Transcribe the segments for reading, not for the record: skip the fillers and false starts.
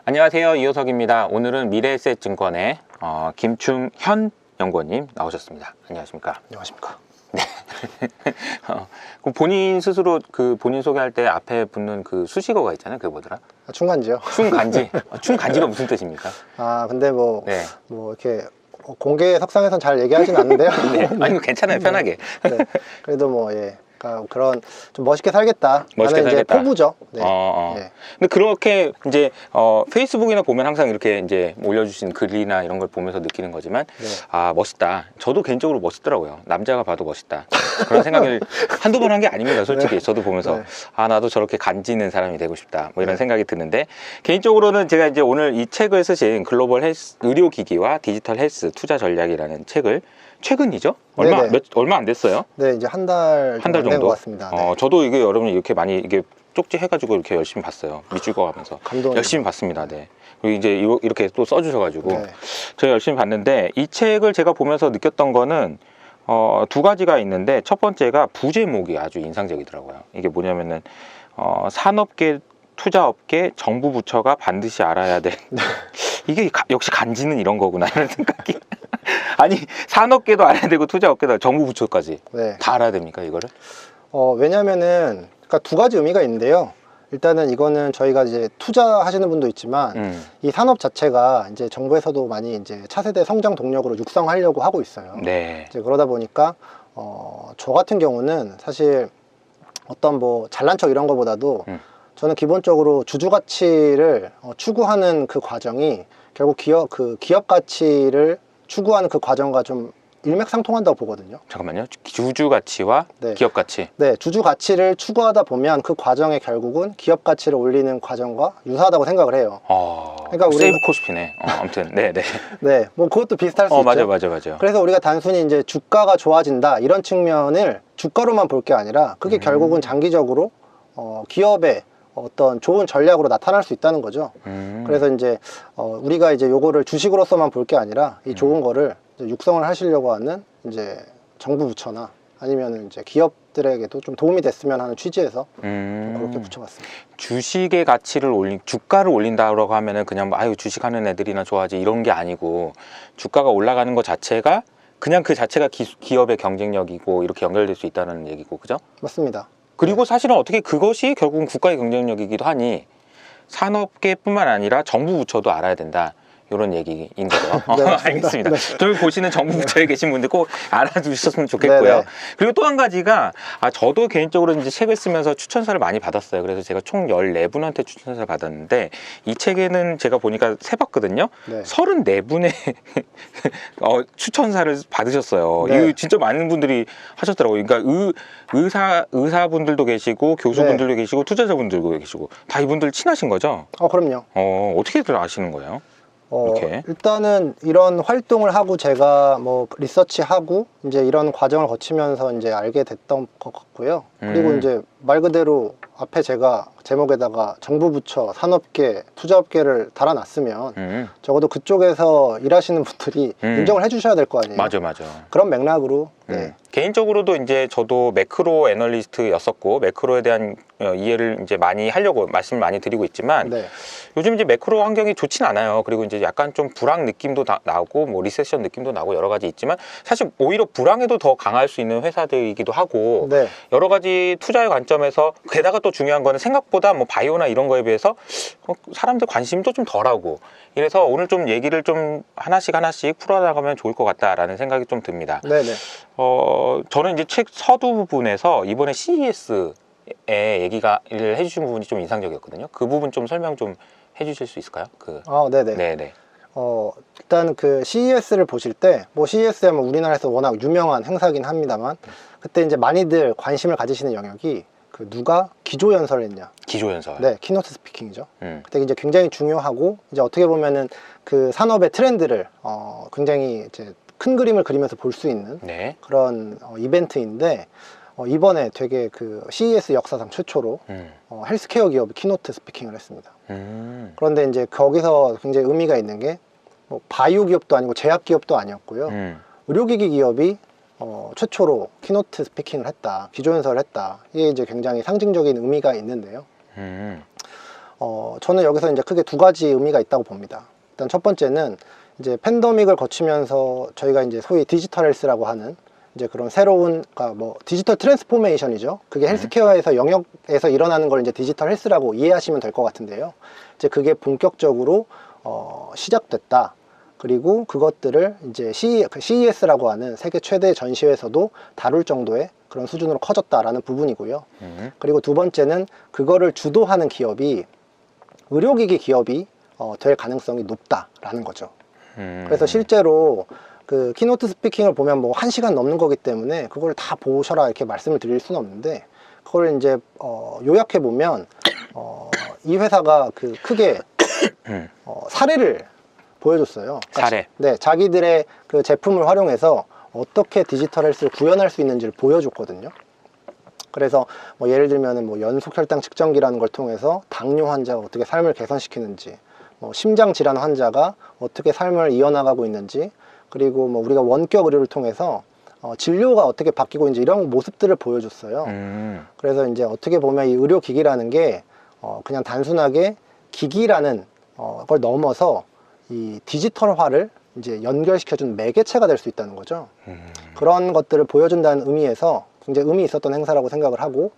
안녕하세요, 이호석입니다. 오늘은 미래에셋증권의 김충현 연구원님 나오셨습니다. 안녕하십니까? 안녕하십니까? 네. 본인 스스로 본인 소개할 때 앞에 붙는 그 수식어가 있잖아요. 그게 뭐더라? 충간지요. 충간지. 충간지가 무슨 뜻입니까? 근데 네. 이렇게 공개 석상에선 잘 얘기하진 않는데요. 네. 아니, 괜찮아요. 편하게. 네. 그래도 그러니까 그런 좀 멋있게 살겠다. 멋있게 살겠다. 이제 포부죠. 네. 네. 근데 그렇게 이제 페이스북이나 보면 항상 이렇게 이제 올려주신 글이나 이런 걸 보면서 느끼는 거지만, 네. 멋있다. 저도 개인적으로 멋있더라고요. 남자가 봐도 멋있다. 그런 생각을 한두 번 한 게 아닙니다. 솔직히. 네. 저도 보면서 네. 나도 저렇게 간지는 사람이 되고 싶다. 뭐 이런 생각이 드는데, 개인적으로는 제가 이제 오늘 이 책을 쓰신 글로벌 헬스, 의료기기와 디지털 헬스 투자 전략이라는 책을 최근이죠? 얼마 안 됐어요? 네, 이제 한 달 정도 같습니다. 네. 저도 이게 여러분 이렇게 많이 이게 쪽지 해가지고 이렇게 열심히 봤어요. 밑줄 그어가면서 열심히 봤습니다. 네. 그리고 이제 이렇게 또 써주셔가지고 네. 제가 열심히 봤는데, 이 책을 제가 보면서 느꼈던 거는 두 가지가 있는데, 첫 번째가 부제목이 아주 인상적이더라고요. 이게 뭐냐면은 산업계, 투자업계, 정부 부처가 반드시 알아야 될 이게 역시 간지는 이런 거구나 이런 생각이. 아니, 산업계도 알아야 되고 투자업계도 정부 부처까지 네. 다 알아야 됩니까, 이거를? 왜냐면은 그러니까 두 가지 의미가 있는데요. 일단은 이거는 저희가 이제 투자하시는 분도 있지만 이 산업 자체가 이제 정부에서도 많이 이제 차세대 성장 동력으로 육성하려고 하고 있어요. 네. 이제 그러다 보니까 저 같은 경우는 사실 어떤 잘난 척 이런 거보다도 저는 기본적으로 주주 가치를 추구하는 그 과정이 결국 기업 가치를 추구하는 그 과정과 좀 일맥상통한다고 보거든요. 잠깐만요. 주주 가치와 네. 기업 가치. 네, 주주 가치를 추구하다 보면 그 과정에 결국은 기업 가치를 올리는 과정과 유사하다고 생각을 해요. 그러니까 세이브 코스피네. 아무튼 네. 네, 그것도 비슷할 수 있죠. 맞아. 그래서 우리가 단순히 이제 주가가 좋아진다 이런 측면을 주가로만 볼 게 아니라 그게 결국은 장기적으로 기업의 어떤 좋은 전략으로 나타날 수 있다는 거죠. 그래서 이제 우리가 이제 요거를 주식으로서만 볼 게 아니라 이 좋은 거를 이제 육성을 하시려고 하는 이제 정부 부처나 아니면 이제 기업들에게도 좀 도움이 됐으면 하는 취지에서 좀 그렇게 붙여봤습니다. 주식의 가치를 주가를 올린다고 하면은 그냥 주식하는 애들이나 좋아하지 이런 게 아니고, 주가가 올라가는 것 자체가 그냥 그 자체가 기업의 경쟁력이고 이렇게 연결될 수 있다는 얘기고, 그죠? 맞습니다. 그리고 사실은 어떻게 그것이 결국은 국가의 경쟁력이기도 하니 산업계뿐만 아니라 정부 부처도 알아야 된다, 이런 얘기인 거죠. 네, 알겠습니다. 네. 저희 보시는 정부 부처에 계신 분들 꼭 알아두셨으면 좋겠고요. 네네. 그리고 또 한 가지가 저도 개인적으로 이제 책을 쓰면서 추천사를 많이 받았어요. 그래서 제가 총 14분한테 추천사를 받았는데, 이 책에는 제가 보니까 세봤거든요. 네. 34분의 추천사를 받으셨어요. 네. 이거 진짜 많은 분들이 하셨더라고요. 그러니까 의사분들도 계시고 교수분들도 계시고 투자자분들도 계시고 다 이분들 친하신 거죠? 그럼요. 어떻게들 아시는 거예요? 이렇게. 일단은 이런 활동을 하고 제가 리서치하고 이제 이런 과정을 거치면서 이제 알게 됐던 것 같고요. 그리고 이제 말 그대로 앞에 제가 제목에다가 정부 부처, 산업계, 투자업계를 달아놨으면 적어도 그쪽에서 일하시는 분들이 인정을 해주셔야 될 거 아니에요. 맞아. 그런 맥락으로. 네. 개인적으로도 이제 저도 매크로 애널리스트였었고, 매크로에 대한 이해를 이제 많이 하려고 말씀을 많이 드리고 있지만, 네. 요즘 이제 매크로 환경이 좋진 않아요. 그리고 이제 약간 좀 불황 느낌도 나고, 리세션 느낌도 나고 여러 가지 있지만, 사실 오히려 불황에도 더 강할 수 있는 회사들이기도 하고, 네. 여러 가지 투자의 관점에서, 게다가 또 중요한 거는 생각보다 바이오나 이런 거에 비해서 사람들 관심도 좀 덜하고, 이래서 오늘 좀 얘기를 좀 하나씩 풀어나가면 좋을 것 같다라는 생각이 좀 듭니다. 네네. 저는 이제 책 서두 부분에서 이번에 CES에 얘기를 해주신 부분이 좀 인상적이었거든요. 그 부분 좀 설명 좀 해주실 수 있을까요? 네네. 네네. 일단 그 CES를 보실 때, CES 하면 우리나라에서 워낙 유명한 행사긴 합니다만, 그때 이제 많이들 관심을 가지시는 영역이 누가 기조연설을 했냐. 기조연설. 네, 키노트 스피킹이죠. 그때 이제 굉장히 중요하고, 이제 어떻게 보면은 그 산업의 트렌드를 굉장히 이제 큰 그림을 그리면서 볼 수 있는 네. 그런 이벤트인데, 이번에 되게 그 CES 역사상 최초로 헬스케어 기업이 키노트 스피킹을 했습니다. 그런데 이제 거기서 굉장히 의미가 있는 게 바이오 기업도 아니고 제약 기업도 아니었고요. 의료기기 기업이 최초로 키노트 스피킹을 했다, 기조연설을 했다. 이게 이제 굉장히 상징적인 의미가 있는데요. 저는 여기서 이제 크게 두 가지 의미가 있다고 봅니다. 일단 첫 번째는 이제 팬데믹을 거치면서 저희가 이제 소위 디지털 헬스라고 하는 이제 그런 새로운, 그러니까 뭐 디지털 트랜스포메이션이죠. 그게 헬스케어에서 영역에서 일어나는 걸 이제 디지털 헬스라고 이해하시면 될 것 같은데요. 이제 그게 본격적으로 시작됐다. 그리고 그것들을 이제 CES라고 하는 세계 최대 전시회에서도 다룰 정도의 그런 수준으로 커졌다라는 부분이고요. 그리고 두 번째는 그거를 주도하는 기업이 의료기기 기업이 될 가능성이 높다라는 거죠. 그래서 실제로 그 키노트 스피킹을 보면 뭐 1시간 넘는 거기 때문에 그걸 다 보셔라 이렇게 말씀을 드릴 수는 없는데, 그걸 이제 요약해 보면 이 회사가 그 크게 사례를 보여줬어요. 그러니까 사례. 네, 자기들의 그 제품을 활용해서 어떻게 디지털 헬스를 구현할 수 있는지를 보여줬거든요. 그래서 뭐 예를 들면은 뭐 연속 혈당 측정기라는 걸 통해서 당뇨 환자가 어떻게 삶을 개선시키는지, 뭐 심장 질환 환자가 어떻게 삶을 이어나가고 있는지, 그리고 뭐 우리가 원격 의료를 통해서 진료가 어떻게 바뀌고 있는지 이런 모습들을 보여줬어요. 그래서 이제 어떻게 보면 이 의료기기라는 게 그냥 단순하게 기기라는 걸 넘어서 이 디지털화를 이제 연결시켜준 매개체가 될 수 있다는 거죠. 그런 것들을 보여준다는 의미에서 굉장히 의미 있었던 행사라고 생각을 하고,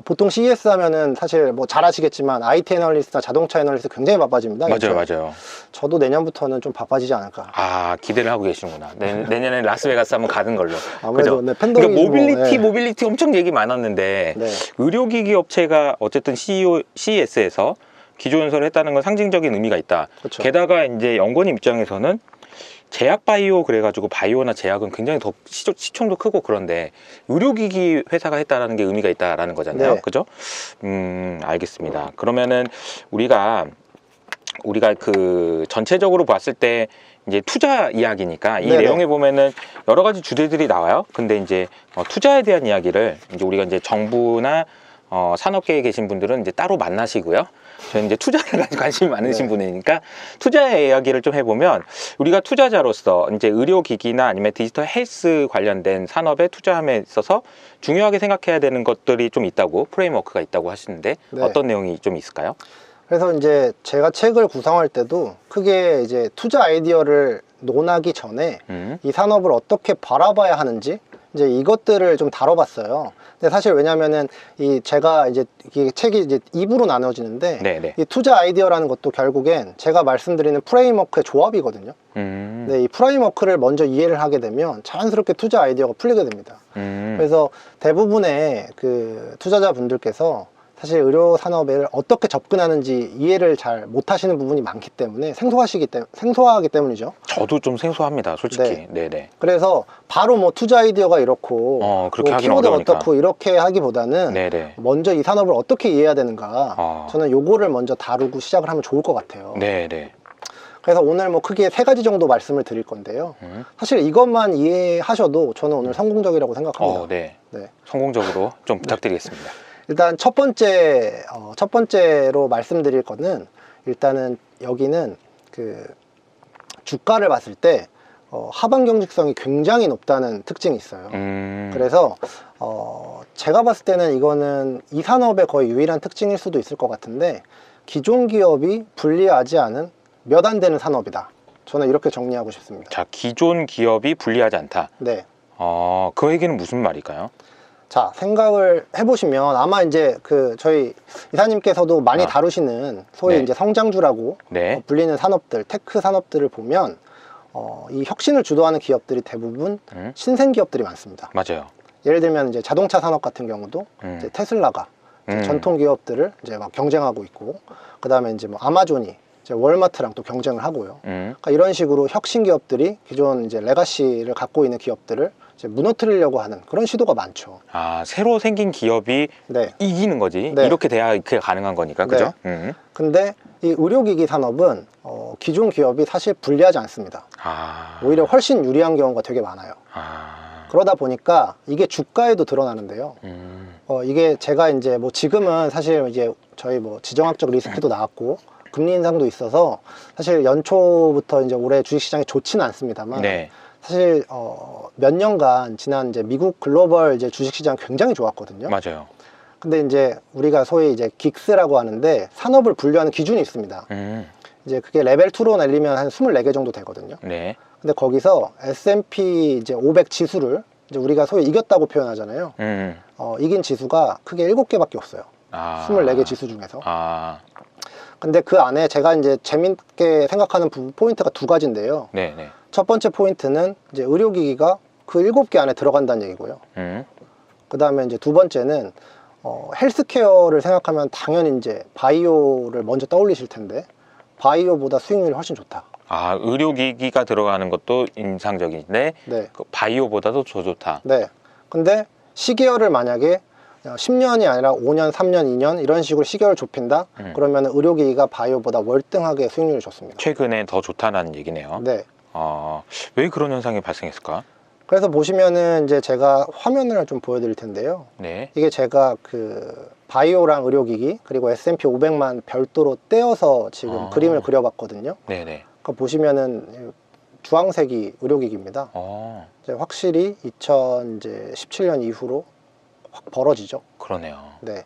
보통 CES 하면은 사실 뭐 잘 아시겠지만 IT 애널리스트나 자동차 애널리스트 굉장히 바빠집니다. 맞아요, 맞아요. 저도 내년부터는 좀 바빠지지 않을까. 아, 기대를 하고 계시는구나. 내년에 라스베가스 한번 가는 걸로. 아무래도 그죠? 네, 팬데믹 그러니까 네. 모빌리티 엄청 얘기 많았는데 네. 의료기기 업체가 어쨌든 CES에서 기조연설을 했다는 건 상징적인 의미가 있다. 그렇죠. 게다가 이제 연구원 입장에서는 제약 바이오 그래가지고 바이오나 제약은 굉장히 더 시총도 크고 그런데 의료기기 회사가 했다라는 게 의미가 있다라는 거잖아요. 네. 그죠? 알겠습니다. 그러면은 우리가 그 전체적으로 봤을 때 이제 투자 이야기니까 이 네네. 내용에 보면은 여러 가지 주제들이 나와요. 근데 이제 투자에 대한 이야기를 이제 우리가 이제 정부나 산업계에 계신 분들은 이제 따로 만나시고요. 저는 이제 투자에 관심이 많으신 네. 분이니까 투자의 이야기를 좀 해보면, 우리가 투자자로서 이제 의료기기나 아니면 디지털 헬스 관련된 산업에 투자함에 있어서 중요하게 생각해야 되는 것들이 좀 있다고, 프레임워크가 있다고 하시는데 네. 어떤 내용이 좀 있을까요? 그래서 이제 제가 책을 구성할 때도 크게 이제 투자 아이디어를 논하기 전에 이 산업을 어떻게 바라봐야 하는지 이제 이것들을 좀 다뤄봤어요. 근데 사실 왜냐면은 제가 이제 이 책이 이제 2부로 나눠지는데, 네네. 이 투자 아이디어라는 것도 결국엔 제가 말씀드리는 프레임워크의 조합이거든요. 네, 이 프레임워크를 먼저 이해를 하게 되면 자연스럽게 투자 아이디어가 풀리게 됩니다. 그래서 대부분의 그 투자자분들께서 사실 의료 산업을 어떻게 접근하는지 이해를 잘 못하시는 부분이 많기 때문에 생소하기 때문이죠. 저도 좀 생소합니다, 솔직히. 네. 네네. 그래서 바로 뭐 투자 아이디어가 이렇고 그렇게 뭐 하기는 키워드가 어려우니까. 어떻고 이렇게 하기보다는 네네. 먼저 이 산업을 어떻게 이해해야 되는가, 저는 요거를 먼저 다루고 시작을 하면 좋을 것 같아요. 네네. 그래서 오늘 뭐 크게 3가지 정도 말씀을 드릴 건데요. 사실 이것만 이해하셔도 저는 오늘 성공적이라고 생각합니다. 네. 네. 성공적으로 좀 부탁드리겠습니다. 일단 첫 번째로 말씀드릴 거는, 일단은 여기는 그 주가를 봤을 때 하방 경직성이 굉장히 높다는 특징이 있어요. 그래서 제가 봤을 때는 이거는 이 산업의 거의 유일한 특징일 수도 있을 것 같은데, 기존 기업이 불리하지 않은 몇 안 되는 산업이다. 저는 이렇게 정리하고 싶습니다. 자, 기존 기업이 불리하지 않다. 네. 그 얘기는 무슨 말일까요? 자, 생각을 해보시면 아마 이제 그 저희 이사님께서도 많이 다루시는 소위 네. 이제 성장주라고 네. 불리는 산업들, 테크 산업들을 보면 이 혁신을 주도하는 기업들이 대부분 신생 기업들이 많습니다. 맞아요. 예를 들면 이제 자동차 산업 같은 경우도 이제 테슬라가 이제 전통 기업들을 이제 막 경쟁하고 있고, 그 다음에 이제 뭐 아마존이 이제 월마트랑 또 경쟁을 하고요. 그러니까 이런 식으로 혁신 기업들이 기존 이제 레가시를 갖고 있는 기업들을 이제 무너뜨리려고 하는 그런 시도가 많죠. 새로 생긴 기업이 네. 이기는 거지. 네. 이렇게 돼야 그게 가능한 거니까, 그죠? 근데 이 의료기기 산업은 기존 기업이 사실 불리하지 않습니다. 오히려 훨씬 유리한 경우가 되게 많아요. 그러다 보니까 이게 주가에도 드러나는데요. 이게 제가 이제 뭐 지금은 사실 이제 저희 뭐 지정학적 리스크도 나왔고 금리 인상도 있어서 사실 연초부터 이제 올해 주식시장이 좋지는 않습니다만, 네. 사실 몇 년간 지난 이제 미국 글로벌 이제 주식시장 굉장히 좋았거든요. 맞아요. 근데 이제 우리가 소위 이제 긱스라고 하는데 산업을 분류하는 기준이 있습니다. 이제 그게 레벨 2로 날리면 한 24개 정도 되거든요. 네. 근데 거기서 S&P 이제 500 지수를 이제 우리가 소위 이겼다고 표현하잖아요. 이긴 지수가 크게 7개밖에 없어요. 24개 지수 중에서. 근데 그 안에 제가 이제 재밌게 생각하는 포인트가 두 가지인데요. 네, 네. 첫 번째 포인트는 이제 의료기기가 그 7개 안에 들어간다는 얘기고요. 그 다음에 이제 두 번째는 헬스케어를 생각하면 당연히 이제 바이오를 먼저 떠올리실 텐데 바이오보다 수익률이 훨씬 좋다. 의료기기가 들어가는 것도 인상적인데 네. 그 바이오보다도 더 좋다. 네. 근데 시계열을 만약에 10년이 아니라 5년, 3년, 2년 이런 식으로 시계를 좁힌다? 그러면 의료기기가 바이오보다 월등하게 수익률이 좋습니다. 최근에 더 좋다는 얘기네요. 네. 왜 그런 현상이 발생했을까? 그래서 보시면은 이제 제가 화면을 좀 보여드릴 텐데요. 네. 이게 제가 그 바이오랑 의료기기 그리고 S&P 500만 별도로 떼어서 지금 그림을 그려봤거든요. 네네. 그러니까 보시면은 주황색이 의료기기입니다. 이제 확실히 2017년 이후로 확 벌어지죠. 그러네요. 네.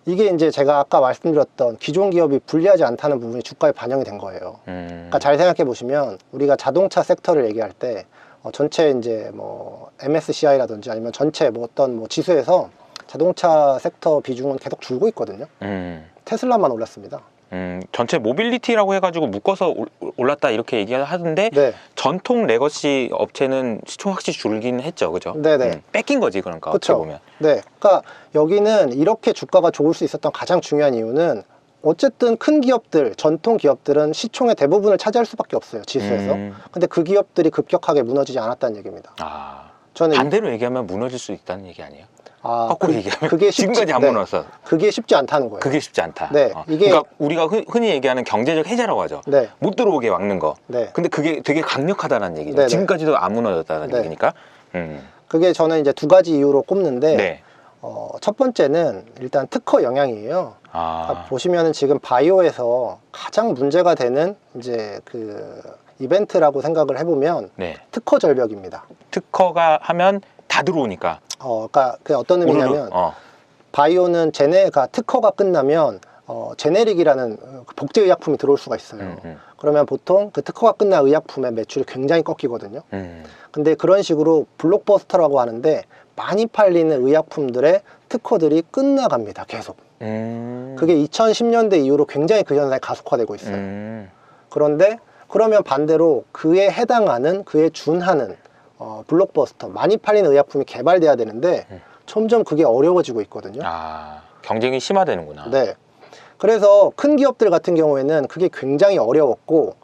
이게 이제 제가 아까 말씀드렸던 기존 기업이 불리하지 않다는 부분이 주가에 반영이 된 거예요. 그러니까 잘 생각해 보시면 우리가 자동차 섹터를 얘기할 때 전체 이제 뭐 MSCI라든지 아니면 전체 뭐 어떤 뭐 지수에서 자동차 섹터 비중은 계속 줄고 있거든요. 테슬라만 올랐습니다. 전체 모빌리티라고 해가지고 묶어서 올랐다 이렇게 얘기하던데 네. 전통 레거시 업체는 시총 확실히 줄긴 했죠, 그죠? 네네. 뺏긴 거지 그러니까 어떻게 그쵸. 보면. 네. 그러니까 여기는 이렇게 주가가 좋을 수 있었던 가장 중요한 이유는 어쨌든 큰 기업들, 전통 기업들은 시총의 대부분을 차지할 수밖에 없어요, 지수에서. 근데 그 기업들이 급격하게 무너지지 않았다는 얘기입니다. 저는 반대로 얘기하면 무너질 수 있다는 얘기 아니에요? 거꾸로 얘기하면 그게 지금까지 안 무너졌어. 그게 쉽지 않다는 거예요. 그게 쉽지 않다. 네, 이게 그러니까 우리가 흔히 얘기하는 경제적 해자라고 하죠. 네. 못 들어오게 막는 거. 네. 근데 그게 되게 강력하다는 얘기죠. 네네. 지금까지도 안 무너졌다는 네. 얘기니까. 그게 저는 이제 두 가지 이유로 꼽는데 네. 첫 번째는 일단 특허 영향이에요. 그러니까 보시면은 지금 바이오에서 가장 문제가 되는 이제 그 이벤트라고 생각을 해보면 네. 특허 절벽입니다. 특허가 하면 다 들어오니까. 그러니까 그게 어떤 의미냐면 우르르. 바이오는 특허가 끝나면 제네릭이라는 복제 의약품이 들어올 수가 있어요. 그러면 보통 그 특허가 끝난 의약품의 매출이 굉장히 꺾이거든요. 근데 그런 식으로 블록버스터라고 하는데 많이 팔리는 의약품들의 특허들이 끝나갑니다. 계속. 그게 2010년대 이후로 굉장히 그 현상이 가속화되고 있어요. 그런데 그러면 반대로 그에 해당하는, 그에 준하는 블록버스터, 많이 팔리는 의약품이 개발돼야 되는데 점점 그게 어려워지고 있거든요. 경쟁이 심화되는구나. 네. 그래서 큰 기업들 같은 경우에는 그게 굉장히 어려웠고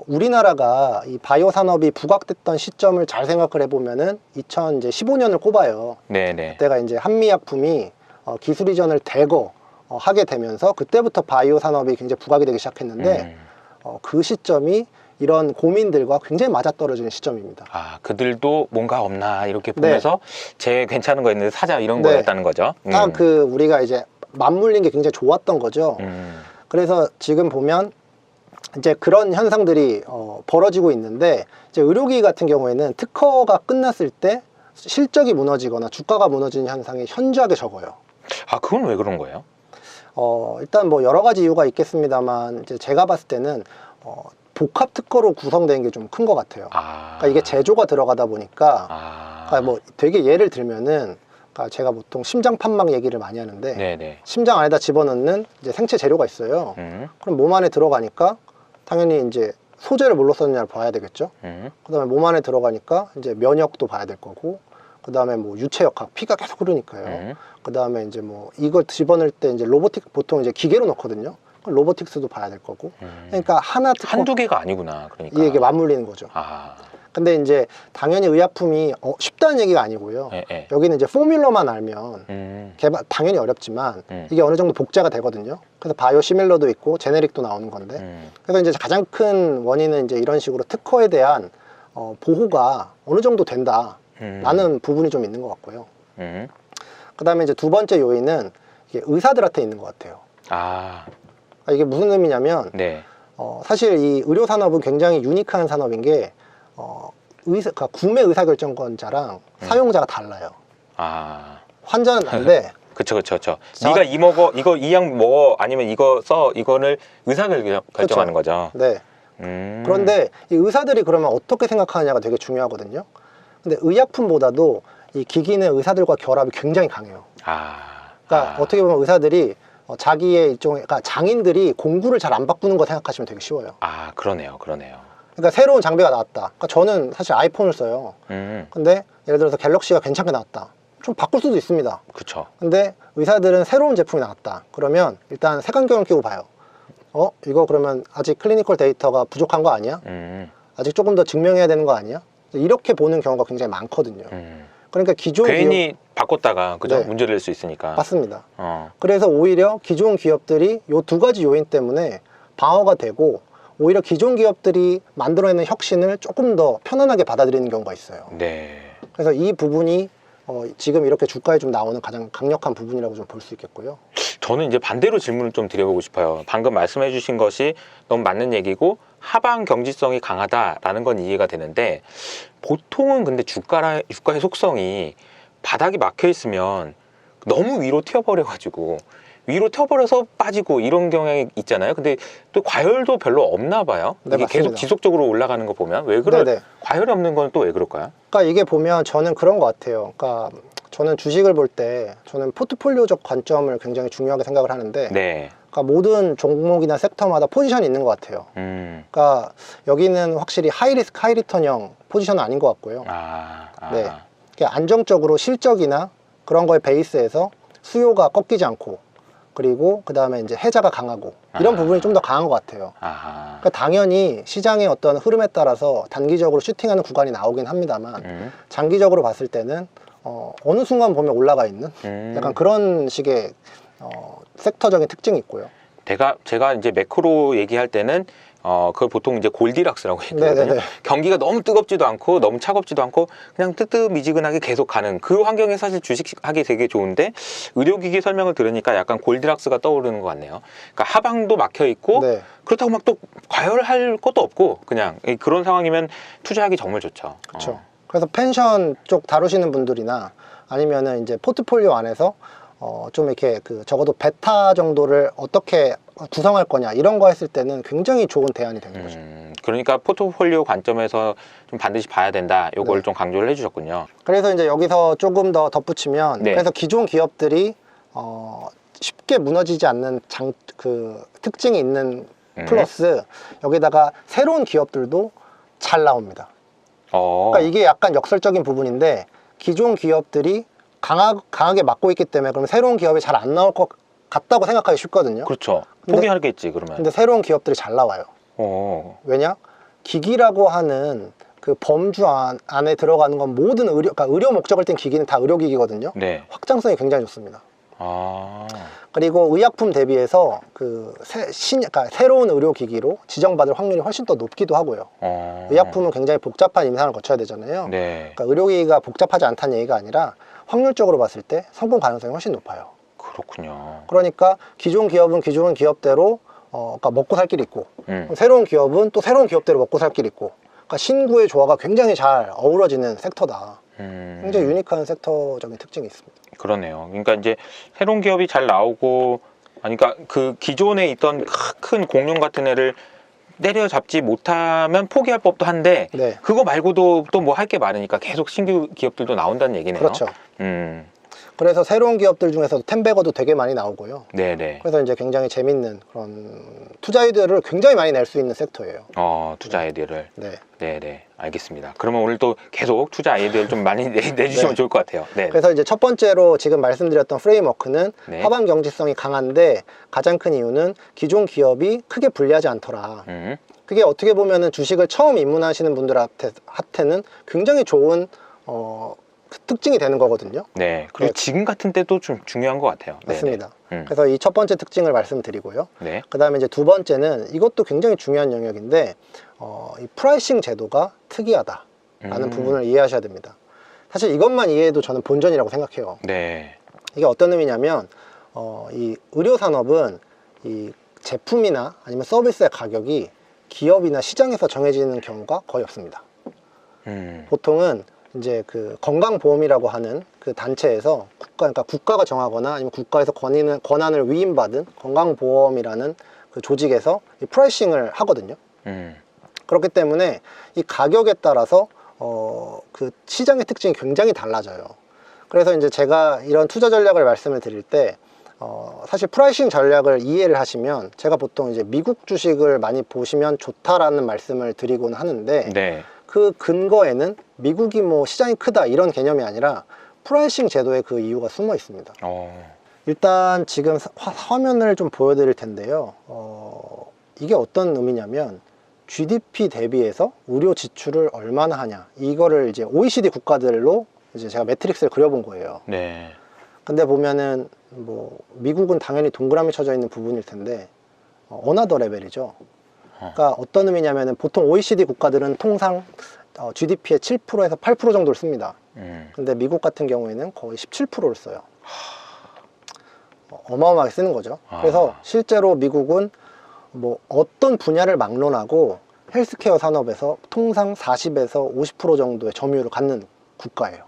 우리나라가 이 바이오 산업이 부각됐던 시점을 잘 생각을 해보면은 2015년을 꼽아요. 네네. 그때가 이제 한미약품이 기술 이전을 대거 하게 되면서 그때부터 바이오 산업이 굉장히 부각이 되기 시작했는데 그 시점이 이런 고민들과 굉장히 맞아떨어지는 시점입니다. 그들도 뭔가 없나 이렇게 보면서 제 괜찮은 거 있는데 사자 이런 거였다는 거죠. 딱 그 우리가 이제 맞물린 게 굉장히 좋았던 거죠. 그래서 지금 보면 이제 그런 현상들이 벌어지고 있는데 이제 의료기기 같은 경우에는 특허가 끝났을 때 실적이 무너지거나 주가가 무너지는 현상이 현저하게 적어요. 그건 왜 그런 거예요? 일단 뭐 여러 가지 이유가 있겠습니다만 이제 제가 봤을 때는 복합 특허로 구성된 게 좀 큰 것 같아요. 그러니까 이게 제조가 들어가다 보니까 그러니까 뭐 되게 예를 들면은 그러니까 제가 보통 심장 판막 얘기를 많이 하는데 네네. 심장 안에다 집어넣는 이제 생체 재료가 있어요. 그럼 몸 안에 들어가니까 당연히 이제 소재를 뭘로 썼느냐를 봐야 되겠죠. 그다음에 몸 안에 들어가니까 이제 면역도 봐야 될 거고, 그다음에 뭐 유체 역학, 피가 계속 흐르니까요. 그다음에 이제 뭐 이걸 집어넣을 때 이제 로보틱 보통 이제 기계로 넣거든요. 그럼 로보틱스도 봐야 될 거고. 그러니까 하나 특허 한두 개가 아니구나. 그러니까 이게 맞물리는 거죠. 근데 이제 당연히 의약품이 쉽다는 얘기가 아니고요. 여기는 이제 포뮬러만 알면 당연히 어렵지만 이게 어느 정도 복제가 되거든요. 그래서 바이오 시밀러도 있고 제네릭도 나오는 건데 그래서 이제 가장 큰 원인은 이제 이런 식으로 특허에 대한 보호가 어느 정도 된다라는 부분이 좀 있는 것 같고요. 그다음에 이제 두 번째 요인은 이게 의사들한테 있는 것 같아요. 이게 무슨 의미냐면 사실 이 의료 산업은 굉장히 유니크한 산업인 게 구매 의사결정권자랑 사용자가 달라요. 환자는 다른데 그쵸. 네가 이 먹어, 이거 이 약 먹어, 아니면 이거 써, 이거를 의사가 결정하는 거죠. 네. 그런데 이 의사들이 그러면 어떻게 생각하느냐가 되게 중요하거든요. 근데 의약품보다도 이 기기는 의사들과 결합이 굉장히 강해요. 그러니까 어떻게 보면 의사들이 자기의 일종의, 그러니까 장인들이 공구를 잘 안 바꾸는 거 생각하시면 되게 쉬워요. 그러네요. 그러니까 새로운 장비가 나왔다. 그러니까 저는 사실 아이폰을 써요. 근데 예를 들어서 갤럭시가 괜찮게 나왔다. 좀 바꿀 수도 있습니다. 그쵸. 근데 의사들은 새로운 제품이 나왔다. 그러면 일단 색안경을 끼고 봐요. 이거 그러면 아직 클리니컬 데이터가 부족한 거 아니야? 아직 조금 더 증명해야 되는 거 아니야? 이렇게 보는 경우가 굉장히 많거든요. 그러니까 기존 괜히 바꿨다가 그죠? 네. 문제를 낼 수 있으니까. 맞습니다. 그래서 오히려 기존 기업들이 요 두 가지 요인 때문에 방어가 되고, 오히려 기존 기업들이 만들어내는 혁신을 조금 더 편안하게 받아들이는 경우가 있어요. 네. 그래서 이 부분이 지금 이렇게 주가에 좀 나오는 가장 강력한 부분이라고 좀 볼 수 있겠고요. 저는 이제 반대로 질문을 좀 드려보고 싶어요. 방금 말씀해 주신 것이 너무 맞는 얘기고, 하방 경직성이 강하다라는 건 이해가 되는데, 보통은 근데 주가의 속성이 바닥이 막혀 있으면 너무 위로 튀어버려가지고 위로 튀어버려서 빠지고 이런 경향이 있잖아요. 근데 또 과열도 별로 없나 봐요. 네, 이게 맞습니다. 계속 지속적으로 올라가는 거 보면 과열이 없는 건 또 왜 그럴까요? 그러니까 이게 보면 저는 그런 것 같아요. 그러니까 저는 주식을 볼 때 저는 포트폴리오적 관점을 굉장히 중요하게 생각을 하는데, 네. 그러니까 모든 종목이나 섹터마다 포지션이 있는 것 같아요. 그러니까 여기는 확실히 하이리스크 하이리턴형 포지션은 아닌 것 같고요. 네. 그러니까 안정적으로 실적이나 그런 거에 베이스에서 수요가 꺾이지 않고, 그리고 그 다음에 이제 해자가 강하고, 이런 부분이 좀 더 강한 것 같아요. 그러니까 당연히 시장의 어떤 흐름에 따라서 단기적으로 슈팅하는 구간이 나오긴 합니다만, 장기적으로 봤을 때는 어느 순간 보면 올라가 있는 약간 그런 식의 섹터적인 특징이 있고요. 제가 이제 매크로 얘기할 때는 그걸 보통 이제 골디락스라고 얘기하거든요. 네네네. 경기가 너무 뜨겁지도 않고 너무 차갑지도 않고 그냥 뜨뜻미지근하게 계속 가는 그 환경에 사실 주식하기 되게 좋은데, 의료기기 설명을 들으니까 약간 골디락스가 떠오르는 것 같네요. 그러니까 하방도 막혀 있고, 네. 그렇다고 막 또 과열할 것도 없고 그냥 그런 상황이면 투자하기 정말 좋죠. 그렇죠. 그래서 펜션 쪽 다루시는 분들이나 아니면은 이제 포트폴리오 안에서 좀 이렇게 적어도 베타 정도를 어떻게 구성할 거냐 이런 거 했을 때는 굉장히 좋은 대안이 되는 거죠. 그러니까 포트폴리오 관점에서 좀 반드시 봐야 된다. 요걸 네. 좀 강조를 해주셨군요. 그래서 이제 여기서 조금 더 덧붙이면, 네. 그래서 기존 기업들이 쉽게 무너지지 않는 특징이 있는 플러스, 여기다가 새로운 기업들도 잘 나옵니다. 그러니까 이게 약간 역설적인 부분인데, 기존 기업들이 강하게 막고 있기 때문에 그럼 새로운 기업이 잘 안 나올 것 같다고 생각하기 쉽거든요. 그렇죠. 포기하겠지 그러면. 근데 새로운 기업들이 잘 나와요. 왜냐? 기기라고 하는 그 범주 안에 들어가는 건 모든 그러니까 의료 목적을 띈 기기는 다 의료기기거든요. 네. 확장성이 굉장히 좋습니다. 그리고 의약품 대비해서 그러니까 새로운 의료기기로 지정받을 확률이 훨씬 더 높기도 하고요. 의약품은 굉장히 복잡한 임상을 거쳐야 되잖아요. 네. 그러니까 의료기기가 복잡하지 않다는 얘기가 아니라 확률적으로 봤을 때 성공 가능성이 훨씬 높아요. 그렇군요. 그러니까 기존 기업은 기존 기업대로 그러니까 먹고 살 길이 있고, 새로운 기업은 또 새로운 기업대로 먹고 살 길이 있고, 그러니까 신구의 조화가 굉장히 잘 어우러지는 섹터다. 굉장히 유니크한 섹터적인 특징이 있습니다. 그러네요. 그러니까 이제 새로운 기업이 잘 나오고, 그러니까 그 기존에 있던 큰 공룡 같은 애를 때려잡지 못하면 포기할 법도 한데, 네. 그거 말고도 또 뭐 할 게 많으니까 계속 신규 기업들도 나온다는 얘기네요. 그렇죠. 그래서 새로운 기업들 중에서도 텐베거도 되게 많이 나오고요. 네네. 그래서 이제 굉장히 재밌는 그런 투자 아이디어를 굉장히 많이 낼 수 있는 섹터예요. 투자 아이디어를. 네. 네네. 알겠습니다. 그러면 오늘 또 계속 투자 아이디어를 좀 많이 내주시면 네. 좋을 것 같아요. 네. 그래서 이제 첫 번째로 지금 말씀드렸던 프레임워크는 네. 하방 경직성이 강한데, 가장 큰 이유는 기존 기업이 크게 불리하지 않더라. 그게 어떻게 보면은 주식을 처음 입문하시는 분들한테는 굉장히 좋은 특징이 되는 거거든요. 네. 그리고 네. 지금 같은 때도 좀 중요한 것 같아요. 맞습니다. 그래서 이 첫 번째 특징을 말씀드리고요. 네. 그 다음에 이제 두 번째는 이것도 굉장히 중요한 영역인데, 이 프라이싱 제도가 특이하다라는 부분을 이해하셔야 됩니다. 사실 이것만 이해해도 저는 본전이라고 생각해요. 네. 이게 어떤 의미냐면, 이 의료 산업은 이 제품이나 아니면 서비스의 가격이 기업이나 시장에서 정해지는 경우가 거의 없습니다. 보통은 이제 그 건강보험이라고 하는 그 단체에서 그러니까 국가가 정하거나 아니면 국가에서 권한을 위임받은 건강보험이라는 그 조직에서 이 프라이싱을 하거든요. 그렇기 때문에 이 가격에 따라서 그 시장의 특징이 굉장히 달라져요. 그래서 이제 제가 이런 투자 전략을 말씀을 드릴 때 사실 프라이싱 전략을 이해를 하시면 제가 보통 이제 미국 주식을 많이 보시면 좋다라는 말씀을 드리곤 하는데 네. 그 근거에는 미국이 뭐 시장이 크다 이런 개념이 아니라 프라이싱 제도에 그 이유가 숨어 있습니다. 일단 지금 화면을 좀 보여드릴 텐데요. 이게 어떤 의미냐면 GDP 대비해서 의료 지출을 얼마나 하냐 이거를 이제 OECD 국가들로 이제 제가 매트릭스를 그려본 거예요. 네. 근데 보면은 뭐 미국은 당연히 동그라미 쳐져 있는 부분일 텐데 어나더 레벨이죠. 그러니까 어떤 의미냐면은 보통 OECD 국가들은 통상 GDP의 7%에서 8% 정도를 씁니다. 근데 미국 같은 경우에는 거의 17%를 써요. 어마어마하게 쓰는 거죠. 그래서 실제로 미국은 뭐 어떤 분야를 막론하고 헬스케어 산업에서 통상 40에서 50% 정도의 점유율을 갖는 국가예요.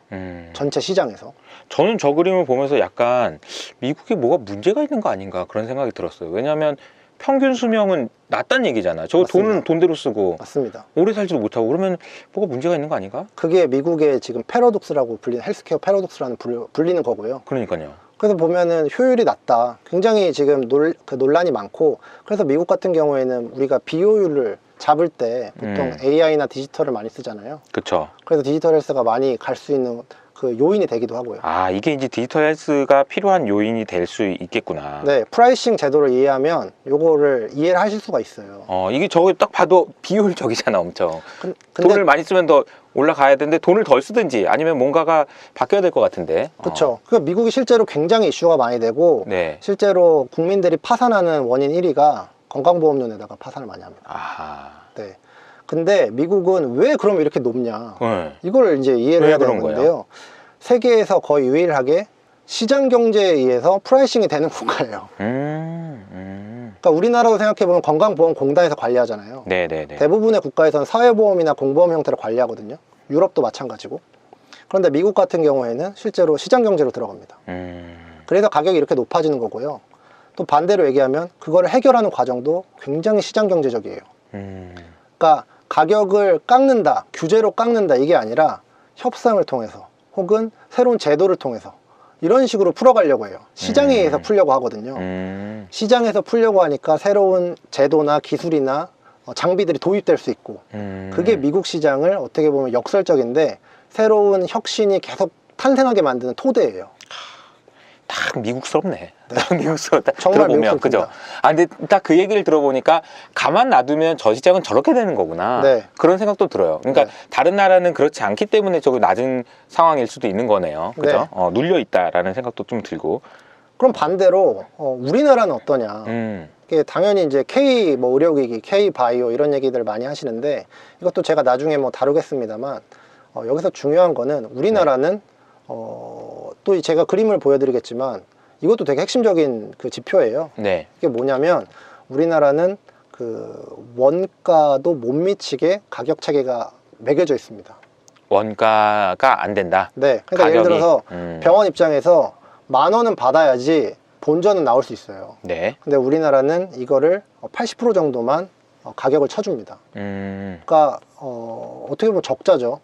전체 시장에서. 저는 저 그림을 보면서 약간 미국에 뭐가 문제가 있는 거 아닌가 그런 생각이 들었어요. 왜냐하면 평균 수명은 낮다는 얘기잖아. 저 돈은 돈대로 쓰고 맞습니다. 오래 살지도 못하고 그러면 뭐가 문제가 있는 거 아닌가? 그게 미국의 지금 패러독스라고 불리는 헬스케어 패러독스라는 불리는 거고요. 그러니까요. 그래서 보면은 효율이 낮다. 굉장히 지금 그 논란이 많고 그래서 미국 같은 경우에는 우리가 비효율을 잡을 때 보통 AI나 디지털을 많이 쓰잖아요. 그렇죠. 그래서 디지털 헬스가 많이 갈 수 있는 그 요인이 되기도 하고요. 아, 이게 이제 디지털 헬스가 필요한 요인이 될 수 있겠구나. 네, 프라이싱 제도를 이해하면 요거를 이해를 하실 수가 있어요. 이게 저거 딱 봐도 비효율적이잖아, 엄청. 근데 돈을 많이 쓰면 더 올라가야 되는데 돈을 덜 쓰든지 아니면 뭔가가 바뀌어야 될 것 같은데. 그렇죠. 그 미국이 실제로 굉장히 이슈가 많이 되고 네. 실제로 국민들이 파산하는 원인 1위가 건강보험료에다가 파산을 많이 합니다. 아하. 네. 근데 미국은 왜 그럼 이렇게 높냐? 네. 이걸 이제 이해를 해야 되는 그런 건데요. 세계에서 거의 유일하게 시장 경제에 의해서 프라이싱이 되는 국가예요. 그러니까 우리나라도 생각해보면 건강보험공단에서 관리하잖아요. 네네네. 대부분의 국가에서는 사회보험이나 공보험 형태로 관리하거든요. 유럽도 마찬가지고. 그런데 미국 같은 경우에는 실제로 시장 경제로 들어갑니다. 그래서 가격이 이렇게 높아지는 거고요. 또 반대로 얘기하면 그거를 해결하는 과정도 굉장히 시장 경제적이에요. 그러니까 가격을 깎는다, 규제로 깎는다 이게 아니라 협상을 통해서 혹은 새로운 제도를 통해서 이런 식으로 풀어가려고 해요. 시장에 의해서 풀려고 하거든요. 시장에서 풀려고 하니까 새로운 제도나 기술이나 장비들이 도입될 수 있고 그게 미국 시장을 어떻게 보면 역설적인데 새로운 혁신이 계속 탄생하게 만드는 토대예요. 딱 미국스럽네. 딱 미국스럽다. 정말 들어보면 그죠? 근데 딱 그 얘기를 들어보니까 가만 놔두면 저 시장은 저렇게 되는 거구나. 네. 그런 생각도 들어요. 그러니까 네. 다른 나라는 그렇지 않기 때문에 저거 낮은 상황일 수도 있는 거네요. 그죠? 네. 눌려 있다라는 생각도 좀 들고. 그럼 반대로 우리나라는 어떠냐? 이게 당연히 이제 K 뭐 의료기기, K 바이오 이런 얘기들 많이 하시는데 이것도 제가 나중에 뭐 다루겠습니다만 여기서 중요한 거는 우리나라는 또 제가 그림을 보여드리겠지만 이것도 되게 핵심적인 그 지표예요. 네. 이게 뭐냐면 우리나라는 그 원가도 못 미치게 가격 체계가 매겨져 있습니다. 원가가 안 된다. 네. 그러니까 예를 들어서 병원 입장에서 10,000원은 받아야지 본전은 나올 수 있어요. 네. 근데 우리나라는 이거를 80% 정도만 가격을 쳐줍니다. 그러니까 어떻게 보면 적자죠.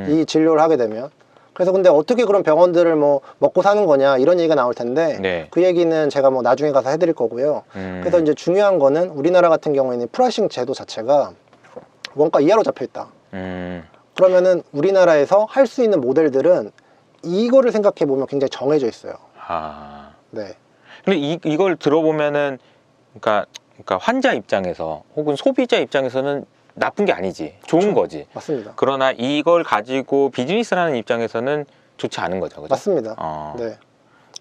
이 진료를 하게 되면. 그래서 근데 어떻게 그런 병원들을 뭐 먹고 사는 거냐 이런 얘기가 나올 텐데 네. 그 얘기는 제가 뭐 나중에 가서 해드릴 거고요. 그래서 이제 중요한 거는 우리나라 같은 경우에는 프라이싱 제도 자체가 원가 이하로 잡혀 있다. 그러면은 우리나라에서 할 수 있는 모델들은 이거를 생각해 보면 굉장히 정해져 있어요. 네. 근데 이걸 들어보면은 그러니까 환자 입장에서 혹은 소비자 입장에서는 나쁜 게 아니지. 좋은 거지. 맞습니다. 그러나 이걸 가지고 비즈니스를 하는 입장에서는 좋지 않은 거죠. 그죠? 맞습니다. 네.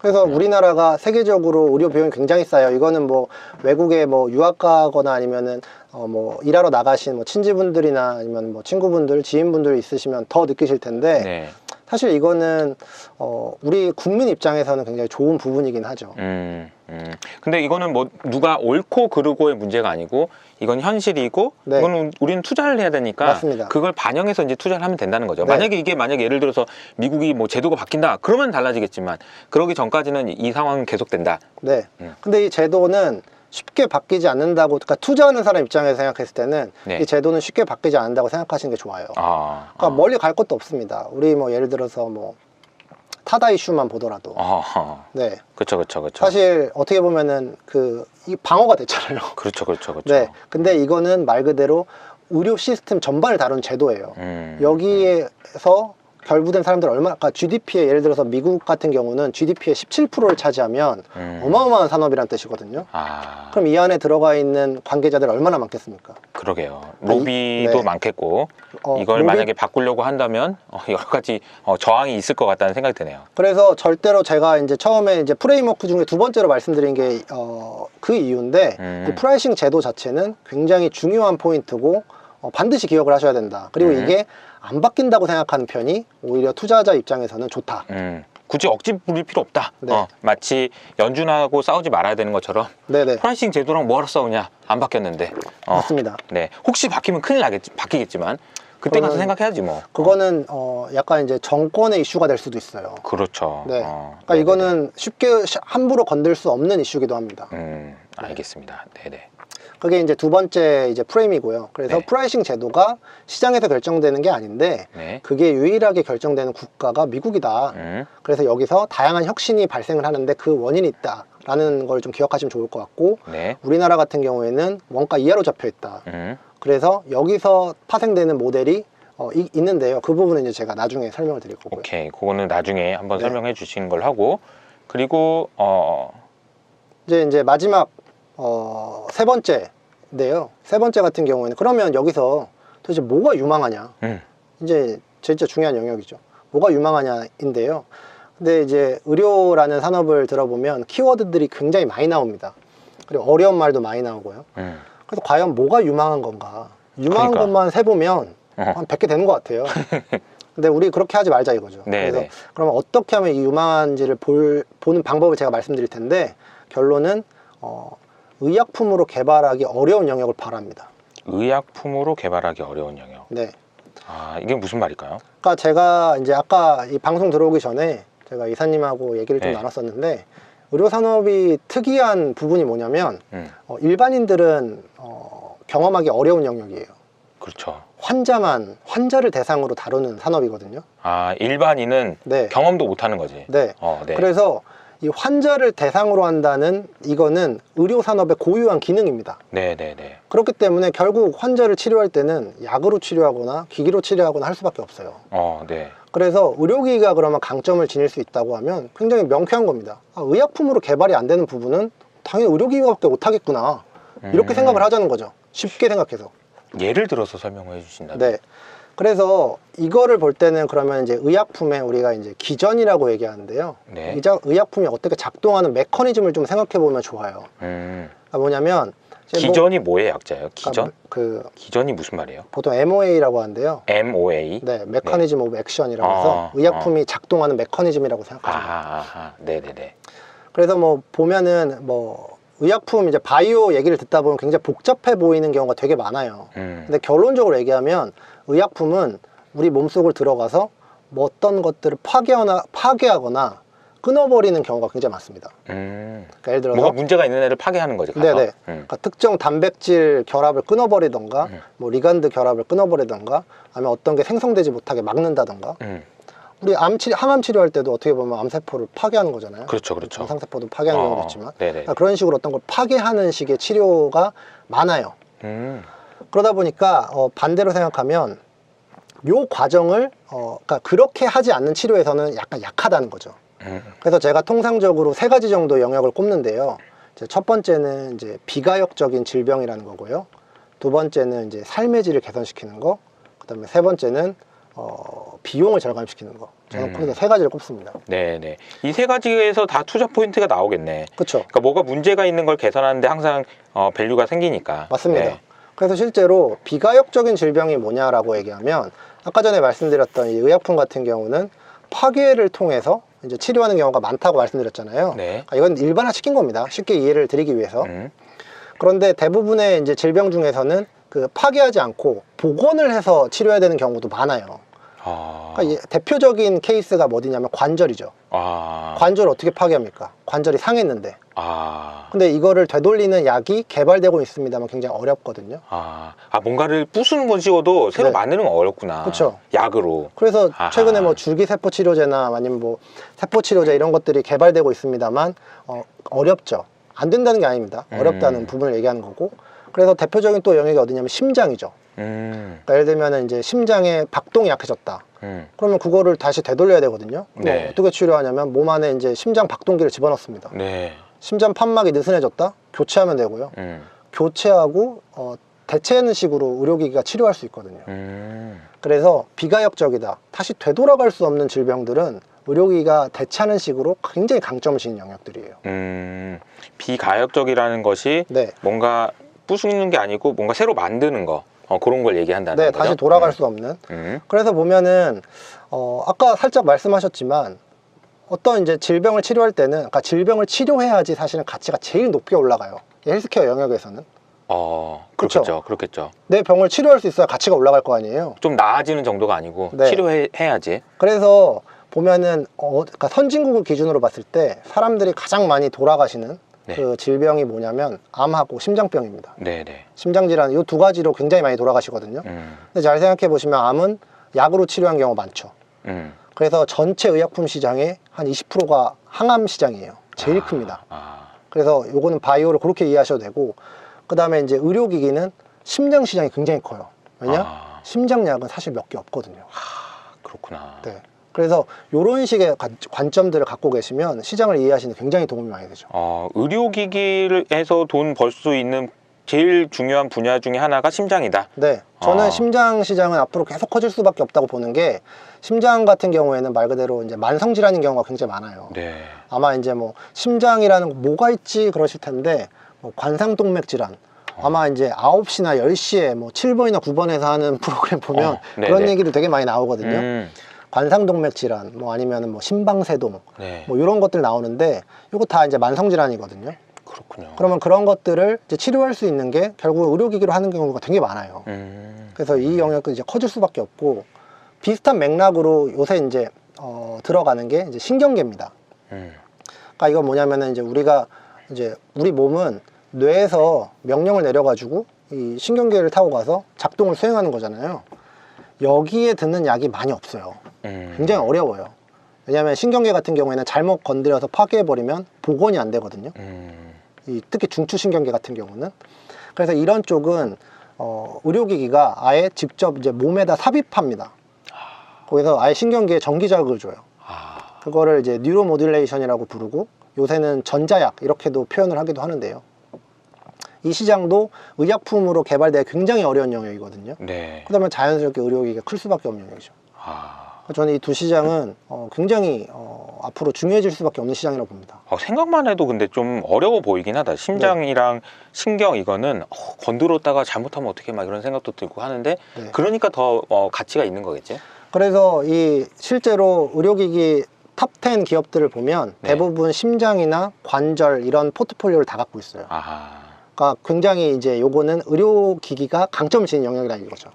그래서 우리나라가 세계적으로 의료 비용이 굉장히 싸요. 이거는 뭐 외국에 뭐 유학 가거나 아니면은 뭐 일하러 나가신 뭐 친지분들이나 아니면 뭐 친구분들, 지인분들 있으시면 더 느끼실 텐데 네. 사실 이거는 우리 국민 입장에서는 굉장히 좋은 부분이긴 하죠. 근데 이거는 뭐 누가 옳고 그르고의 문제가 아니고 이건 현실이고 네. 이거는 우리는 투자를 해야 되니까 맞습니다. 그걸 반영해서 이제 투자를 하면 된다는 거죠. 네. 만약에 예를 들어서 미국이 뭐 제도가 바뀐다 그러면 달라지겠지만 그러기 전까지는 이 상황은 계속된다. 네. 근데 이 제도는 쉽게 바뀌지 않는다고, 그러니까 투자하는 사람 입장에서 생각했을 때는 네. 이 제도는 쉽게 바뀌지 않는다고 생각하시는 게 좋아요. 그러니까 멀리 갈 것도 없습니다. 우리 뭐 예를 들어서 뭐 타다 이슈만 보더라도. 네. 그렇죠. 사실 어떻게 보면은 이 방어가 됐잖아요. 그렇죠. 네. 근데 이거는 말 그대로 의료 시스템 전반을 다루는 제도예요. 여기에서 결부된 사람들 그러니까 GDP에 예를 들어서 미국 같은 경우는 GDP의 17%를 차지하면 어마어마한 산업이란 뜻이거든요. 그럼 이 안에 들어가 있는 관계자들이 얼마나 많겠습니까? 그러게요. 로비도 네. 많겠고 이걸 만약에 바꾸려고 한다면 여러 가지 저항이 있을 것 같다는 생각이 드네요. 그래서 절대로 제가 이제 처음에 이제 프레임워크 중에 두 번째로 말씀드린 게 그 이유인데 그 프라이싱 제도 자체는 굉장히 중요한 포인트고 반드시 기억을 하셔야 된다. 그리고 이게 안 바뀐다고 생각하는 편이 오히려 투자자 입장에서는 좋다. 굳이 억지 부릴 필요 없다. 네. 마치 연준하고 싸우지 말아야 되는 것처럼 네네. 프라이싱 제도랑 뭐하러 싸우냐? 안 바뀌었는데. 맞습니다. 네. 혹시 바뀌면 큰일 바뀌겠지만 그때 가서 생각해야지 뭐. 그거는 약간 이제 정권의 이슈가 될 수도 있어요. 그렇죠. 네. 그러니까 이거는 쉽게 함부로 건들 수 없는 이슈기도 합니다. 알겠습니다. 네네. 그게 이제 두 번째 이제 프레임이고요. 그래서 네. 프라이싱 제도가 시장에서 결정되는 게 아닌데 네. 그게 유일하게 결정되는 국가가 미국이다. 그래서 여기서 다양한 혁신이 발생을 하는데 그 원인이 있다라는 걸 좀 기억하시면 좋을 것 같고 네. 우리나라 같은 경우에는 원가 이하로 잡혀 있다. 그래서 여기서 파생되는 모델이 있는데요. 그 부분은 이제 제가 나중에 설명을 드릴 거고요. 오케이. 그거는 나중에 한번 네. 설명해 주시는 걸 하고 그리고 이제 마지막 세 번째인데요. 세 번째 같은 경우에는 그러면 여기서 도대체 뭐가 유망하냐? 이제 진짜 중요한 영역이죠. 뭐가 유망하냐인데요. 근데 이제 의료라는 산업을 들어보면 키워드들이 굉장히 많이 나옵니다. 그리고 어려운 말도 많이 나오고요. 그래서 과연 뭐가 유망한 건가? 유망한 그러니까. 것만 세보면 한 100개 되는 것 같아요. 근데 우리 그렇게 하지 말자 이거죠. 네, 그래서 네. 그러면 어떻게 하면 이 유망한지를 보는 방법을 제가 말씀드릴 텐데 결론은 의약품으로 개발하기 어려운 영역을 바랍니다. 의약품으로 개발하기 어려운 영역. 네. 이게 무슨 말일까요? 그러니까 제가 이제 아까 이 방송 들어오기 전에 제가 이사님하고 얘기를 좀 네. 나눴었는데 의료 산업이 특이한 부분이 뭐냐면 일반인들은 경험하기 어려운 영역이에요. 그렇죠. 환자를 대상으로 다루는 산업이거든요. 일반인은 네. 경험도 못하는 거지. 네. 네. 그래서 이 환자를 대상으로 한다는 이거는 의료 산업의 고유한 기능입니다. 네네네. 그렇기 때문에 결국 환자를 치료할 때는 약으로 치료하거나 기기로 치료하거나 할 수밖에 없어요. 네. 그래서 의료기기가 그러면 강점을 지닐 수 있다고 하면 굉장히 명쾌한 겁니다. 의약품으로 개발이 안 되는 부분은 당연히 의료기기밖에 못하겠구나. 이렇게 생각을 하자는 거죠. 쉽게 생각해서. 예를 들어서 설명해 주신다면. 네. 그래서 이거를 볼 때는 그러면 이제 의약품에 우리가 이제 기전이라고 얘기하는데요. 네. 의약품이 어떻게 작동하는 메커니즘을 좀 생각해 보면 좋아요. 그러니까 뭐냐면 기전이 뭐의 약자예요? 기전? 기전이 무슨 말이에요? 보통 MOA라고 하는데요. MOA? 네, 메커니즘 오브 액션이라고 해서 의약품이 작동하는 메커니즘이라고 생각하시면 돼요. 네네네. 그래서 뭐 보면은 의약품 이제 바이오 얘기를 듣다 보면 굉장히 복잡해 보이는 경우가 되게 많아요. 근데 결론적으로 얘기하면 의약품은 우리 몸속을 들어가서 뭐 어떤 것들을 파괴하거나 끊어버리는 경우가 굉장히 많습니다. 그러니까 예를 들어서 뭐가 문제가 있는 애를 파괴하는 거지. 가서. 네네. 그러니까 특정 단백질 결합을 끊어버리던가, 뭐 리간드 결합을 끊어버리던가, 아니면 어떤 게 생성되지 못하게 막는다던가. 우리 항암 치료할 때도 어떻게 보면 암세포를 파괴하는 거잖아요. 그렇죠. 정상세포도 파괴하는 경우도 있지만, 그러니까 그런 식으로 어떤 걸 파괴하는 식의 치료가 많아요. 그러다 보니까 반대로 생각하면 요 과정을 그러니까 그렇게 하지 않는 치료에서는 약간 약하다는 거죠. 그래서 제가 통상적으로 세 가지 정도 영역을 꼽는데요. 첫 번째는 이제 비가역적인 질병이라는 거고요. 두 번째는 이제 삶의 질을 개선시키는 거. 그다음에 세 번째는 비용을 절감시키는 거. 저는 그래서 세 가지를 꼽습니다. 네네. 이 세 가지에서 다 투자 포인트가 나오겠네. 그렇죠. 그러니까 뭐가 문제가 있는 걸 개선하는데 항상 밸류가 생기니까. 맞습니다. 네. 그래서 실제로 비가역적인 질병이 뭐냐라고 얘기하면 아까 전에 말씀드렸던 이 의약품 같은 경우는 파괴를 통해서 이제 치료하는 경우가 많다고 말씀드렸잖아요. 네. 그러니까 이건 일반화시킨 겁니다. 쉽게 이해를 드리기 위해서. 그런데 대부분의 이제 질병 중에서는 그 파괴하지 않고 복원을 해서 치료해야 되는 경우도 많아요. 그러니까 이 대표적인 케이스가 어디냐면 관절이죠. 관절 어떻게 파괴합니까? 관절이 상했는데. 근데 이거를 되돌리는 약이 개발되고 있습니다만 굉장히 어렵거든요. 뭔가를 부수는 건 쉬워도 새로 네. 만드는 건 어렵구나. 그쵸. 약으로. 그래서 최근에 뭐 줄기세포 치료제나 아니면 뭐 세포 치료제 이런 것들이 개발되고 있습니다만 어렵죠. 안 된다는 게 아닙니다. 어렵다는 부분을 얘기하는 거고. 그래서 대표적인 또 영역이 어디냐면 심장이죠. 그러니까 예를 들면 이제 심장의 박동이 약해졌다. 그러면 그거를 다시 되돌려야 되거든요. 네. 어떻게 치료하냐면 몸 안에 이제 심장 박동기를 집어넣습니다. 네. 심장 판막이 느슨해졌다? 교체하면 되고요. 교체하고 대체하는 식으로 의료기기가 치료할 수 있거든요. 그래서 비가역적이다. 다시 되돌아갈 수 없는 질병들은 의료기기가 대체하는 식으로 굉장히 강점을 지닌 영역들이에요. 비가역적이라는 것이 네. 뭔가 부수는 게 아니고 뭔가 새로 만드는 거. 그런 걸 얘기한다는 네, 거죠? 다시 돌아갈 수 없는. 그래서 보면은 아까 살짝 말씀하셨지만 어떤 이제 질병을 치료할 때는, 그러니까 질병을 치료해야지 사실은 가치가 제일 높게 올라가요. 이 헬스케어 영역에서는. 그렇겠죠. 그렇겠죠. 내 병을 치료할 수 있어야 가치가 올라갈 거 아니에요. 좀 나아지는 정도가 아니고 네. 치료해야지. 그래서 보면은 그러니까 선진국을 기준으로 봤을 때 사람들이 가장 많이 돌아가시는 네. 그 질병이 뭐냐면 암하고 심장병입니다. 네네. 심장질환 이 두 가지로 굉장히 많이 돌아가시거든요. 근데 잘 생각해 보시면 암은 약으로 치료한 경우가 많죠. 그래서 전체 의약품 시장의 한 20%가 항암 시장이에요. 제일 큽니다. 그래서 요거는 바이오를 그렇게 이해하셔도 되고, 그 다음에 이제 의료기기는 심장 시장이 굉장히 커요. 왜냐? 심장약은 사실 몇 개 없거든요. 그렇구나. 네. 그래서 이런 식의 관점들을 갖고 계시면 시장을 이해하시는 데 굉장히 도움이 많이 되죠. 의료기기에서 돈 벌 수 있는 제일 중요한 분야 중에 하나가 심장이다. 네, 저는 심장 시장은 앞으로 계속 커질 수밖에 없다고 보는 게, 심장 같은 경우에는 말 그대로 이제 만성 질환인 경우가 굉장히 많아요. 네. 아마 이제 뭐 심장이라는 뭐가 있지 그러실 텐데, 뭐 관상동맥 질환, 아마 이제 9시나 10시에 뭐 7번이나 9번에서 하는 프로그램 보면 그런 얘기도 되게 많이 나오거든요. 관상동맥 질환, 뭐 아니면은 뭐 심방세동, 네. 뭐 이런 것들 나오는데, 이거 다 이제 만성 질환이거든요. 그렇군요. 그러면 그런 것들을 이제 치료할 수 있는 게 결국 의료기기로 하는 경우가 되게 많아요. 그래서 이 영역은 이제 커질 수밖에 없고, 비슷한 맥락으로 요새 이제 들어가는 게 이제 신경계입니다. 그러니까 이건 뭐냐면은 이제 우리가 이제 우리 몸은 뇌에서 명령을 내려가지고 이 신경계를 타고 가서 작동을 수행하는 거잖아요. 여기에 듣는 약이 많이 없어요. 굉장히 어려워요. 왜냐하면 신경계 같은 경우에는 잘못 건드려서 파괴해버리면 복원이 안 되거든요. 특히 중추신경계 같은 경우는. 그래서 이런 쪽은 의료기기가 아예 직접 이제 몸에다 삽입합니다. 거기서 아예 신경계에 전기자극을 줘요. 그거를 이제 뉴로모듈레이션이라고 부르고, 요새는 전자약 이렇게도 표현을 하기도 하는데요. 이 시장도 의약품으로 개발되기 굉장히 어려운 영역이거든요. 네. 그러면 자연스럽게 의료기기가 클 수밖에 없는 영역이죠. 저는 이 두 시장은 굉장히 앞으로 중요해질 수밖에 없는 시장이라고 봅니다. 생각만 해도 근데 좀 어려워 보이긴 하다. 심장이랑 신경 이거는 건드렸다가 잘못하면 어떻게 막 이런 생각도 들고 하는데, 그러니까 더 가치가 있는 거겠지? 그래서 이 실제로 의료기기 탑 10 기업들을 보면 대부분 심장이나 관절 이런 포트폴리오를 다 갖고 있어요. 그러니까 굉장히 이제 요거는 의료기기가 강점을 지닌 영역이라 이거죠.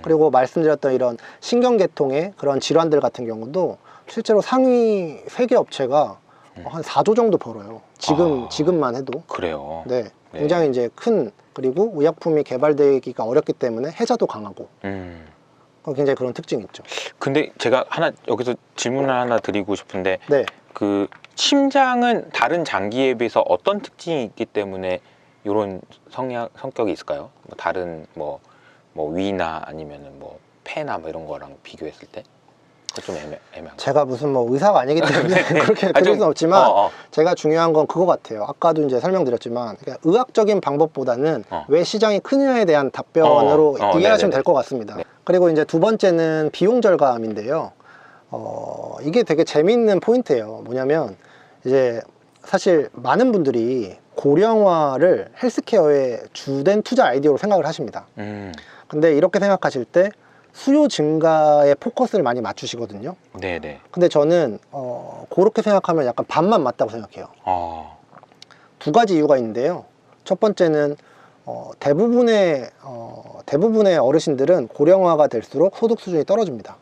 그리고 말씀드렸던 이런 신경계통의 그런 질환들 같은 경우도 실제로 상위 3개 업체가 한 4조 정도 벌어요. 지금만 해도. 그래요. 네. 굉장히 이제 큰, 그리고 의약품이 개발되기가 어렵기 때문에 해자도 강하고. 굉장히 그런 특징이 있죠. 근데 제가 여기서 질문을 하나 드리고 싶은데, 네. 그 심장은 다른 장기에 비해서 어떤 특징이 있기 때문에 이런 성격이 있을까요? 뭐 다른 뭐 위나 아니면은 뭐 폐나 뭐 이런 거랑 비교했을 때? 좀 애매한. 제가 무슨 뭐 의사가 아니기 때문에 그렇게 드릴 수는 없지만, 제가 중요한 건 그거 같아요. 아까도 이제 설명드렸지만, 그러니까 의학적인 방법보다는 왜 시장이 크냐에 대한 답변으로 이해하시면 될 것 같습니다. 그리고 이제 두 번째는 비용 절감인데요. 이게 되게 재미있는 포인트예요. 뭐냐면 이제 사실 많은 분들이 고령화를 헬스케어의 주된 투자 아이디어로 생각을 하십니다. 근데 이렇게 생각하실 때 수요 증가에 포커스를 많이 맞추시거든요. 네네. 근데 저는 그렇게 생각하면 약간 반만 맞다고 생각해요. 두 가지 이유가 있는데요. 첫 번째는 대부분의 어르신들은 고령화가 될수록 소득 수준이 떨어집니다.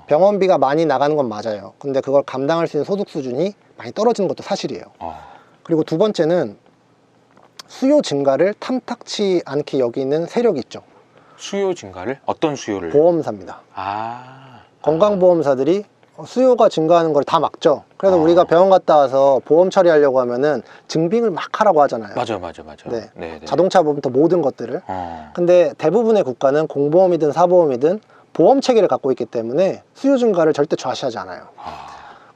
병원비가 많이 나가는 건 맞아요. 근데 그걸 감당할 수 있는 소득 수준이 많이 떨어지는 것도 사실이에요. 그리고 두 번째는 수요 증가를 탐탁치 않게 여기는 세력이 있죠. 수요 증가를? 어떤 수요를? 보험사입니다. 아. 건강보험사들이 수요가 증가하는 걸 다 막죠. 그래서 우리가 병원 갔다 와서 보험 처리하려고 하면은 증빙을 막 하라고 하잖아요. 맞아. 네. 네네. 자동차 보험부터 모든 것들을. 어. 근데 대부분의 국가는 공보험이든 사보험이든 보험 체계를 갖고 있기 때문에 수요 증가를 절대 좌시하지 않아요.